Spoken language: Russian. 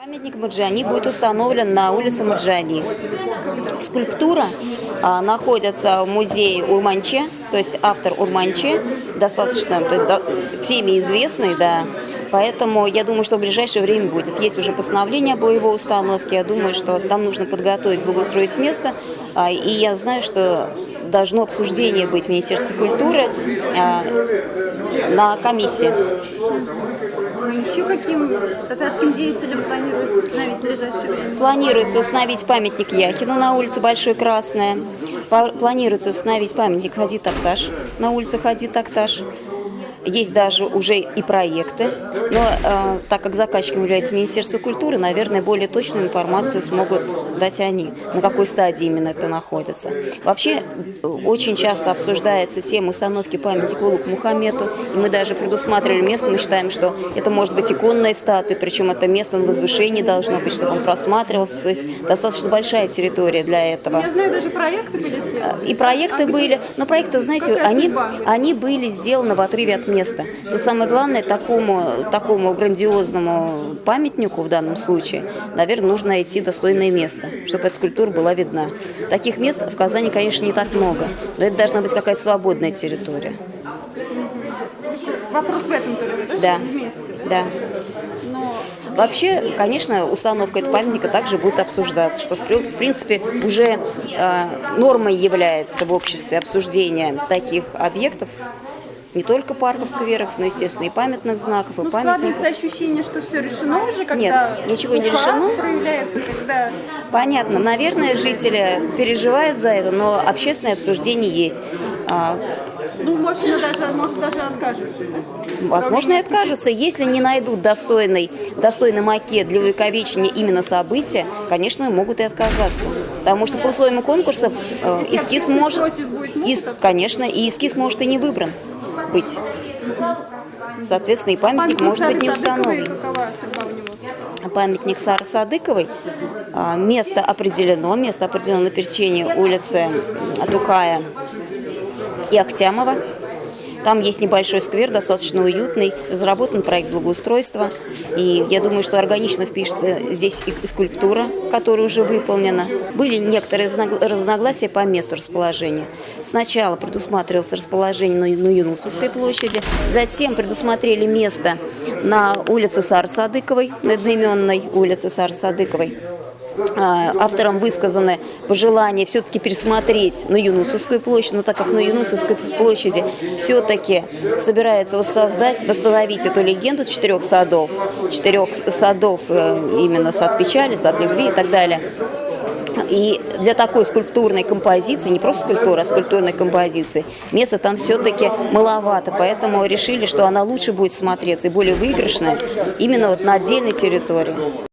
Памятник Марджани будет установлен на улице Марджани. Скульптура находится в музее Урманче, то есть автор Урманче, достаточно, то есть, всеми известный, да. Поэтому я думаю, что в ближайшее время будет. Есть уже постановление об его установке. Я думаю, что там нужно подготовить, благоустроить место. И я знаю, что должно обсуждение быть в Министерстве культуры на комиссии. Еще каким татарским деятелям планируется установить в ближайшее время? Планируется установить памятник Яхину на улице Большой Красная. Планируется установить памятник Хади Такташ на улице Хади Такташ. Есть даже уже и проекты, но так как заказчиком является Министерство культуры, наверное, более точную информацию смогут дать они, на какой стадии именно это находится. Вообще, очень часто обсуждается тема установки памятника Улугу Мухаммеду, и мы даже предусматривали место, мы считаем, что это может быть иконная статуя, причем это место на возвышении должно быть, чтобы он просматривался, то есть достаточно большая территория для этого. Я знаю, даже проекты были сделаны. И проекты были, но проекты, знаете, они были сделаны в отрыве от места. То самое главное, такому грандиозному памятнику в данном случае, наверное, нужно найти достойное место, чтобы эта скульптура была видна. Таких мест в Казани, конечно, не так много, но это должна быть какая-то свободная территория. Вопрос в этом только, да? Да, Вместе, да. Но... Вообще, конечно, установка этого памятника также будет обсуждаться, что, в принципе, уже нормой является в обществе обсуждение таких объектов, не только парков, скверов, но, естественно, и памятных знаков, и памятников. Складывается ощущение, что все решено уже, когда Нет, ничего не решено. Проявляется, когда... Понятно, наверное, жители переживают за это, но общественное обсуждение есть. Ну, может, даже откажутся. Да? Возможно, и откажутся. Если не найдут достойный макет для увековечения именно события, конечно, могут и отказаться. Потому что по условиям конкурса эскиз может, конечно, и эскиз может и не выбран быть. Соответственно, и памятник может быть не установлен. Памятник Сары Садыковой. Место определено на пересечении улицы Тукая и Ахтямова. Там есть небольшой сквер, достаточно уютный, разработан проект благоустройства. И я думаю, что органично впишется здесь и скульптура, которая уже выполнена. Были некоторые разногласия по месту расположения. Сначала предусматривалось расположение на Юнусовской площади, затем предусмотрели место на улице Сары Садыковой, на одноименной улице Сары Садыковой. Авторам высказаны пожелания все-таки пересмотреть на Юнусовскую площадь, но так как на Юнусовской площади все-таки собираются восстановить эту легенду четырех садов именно сад печали, сад любви и так далее. И для такой скульптурной композиции, не просто скульптуры, а скульптурной композиции, места там все-таки маловато, поэтому решили, что она лучше будет смотреться и более выигрышная именно вот на отдельной территории.